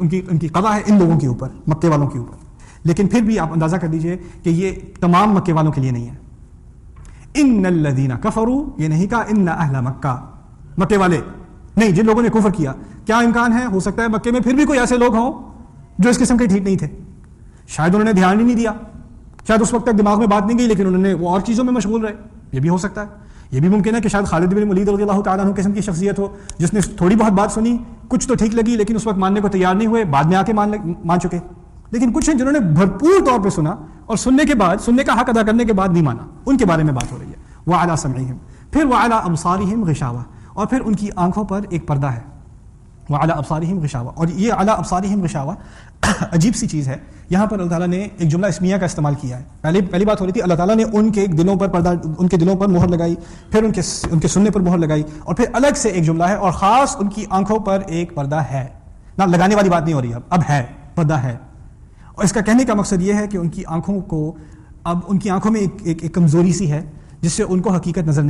ان کی قضا ہے ان لوگوں کے اوپر، مکے والوں کے اوپر. لیکن پھر بھی آپ اندازہ کر لیجئے کہ یہ تمام مکے والوں کے لیے نہیں ہے. ان الذین کفروا، یہ نہیں کہا ان اہل مکہ، مکے والے نہیں، جن لوگوں نے کفر کیا. کیا امکان ہے، ہو سکتا ہے مکے میں پھر بھی کوئی ایسے لوگ ہوں جو اس قسم کے ٹھیک نہیں تھے، شاید انہوں نے دھیان ہی نہیں دیا، شاید اس وقت تک دماغ میں بات نہیں گئی، لیکن انہوں نے وہ اور چیزوں میں مشغول رہے. یہ بھی ہو سکتا ہے. یہ بھی ممکن ہے کہ شاید خالد بن ولید رضی اللہ تعالیٰ عنہ قسم کی شخصیت ہو جس نے تھوڑی بہت بات سنی، کچھ تو ٹھیک لگی لیکن اس وقت ماننے کو تیار نہیں ہوئے، بعد میں آ کے مان چکے. لیکن کچھ ہیں جنہوں نے بھرپور طور پہ سنا اور سننے کے بعد، سننے کا حق ادا کرنے کے بعد نہیں مانا. ان کے بارے میں بات ہو رہی ہے. وعلی سمعہم، پھر وعلی ابصارہم غشاوہ، اور پھر ان کی آنکھوں پر ایک پردہ ہے. وعلی ابصارہم غشاوہ، اور یہ علی ابصارہم غشاوہ عجیب سی چیز ہے. یہاں پر اللہ تعالیٰ نے ایک جملہ اسمیہ کا استعمال کیا ہے. پہلی بات ہو رہی تھی اللہ تعالیٰ نے ان کے دلوں پر پردہ، ان کے دلوں پر مہر لگائی، پھر ان کے سننے پر مہر لگائی، اور پھر الگ سے ایک جملہ ہے اور خاص ان کی آنکھوں پر ایک پردہ ہے. نہ لگانے والی بات نہیں ہو رہی، اب ہے، پردہ ہے. اور اس کا کہنے کا مقصد یہ ہے کہ ان کی آنکھوں کو، اب ان کی آنکھوں میں ایک کمزوری سی ہے جس سے ان کو حقیقت نظر نہیں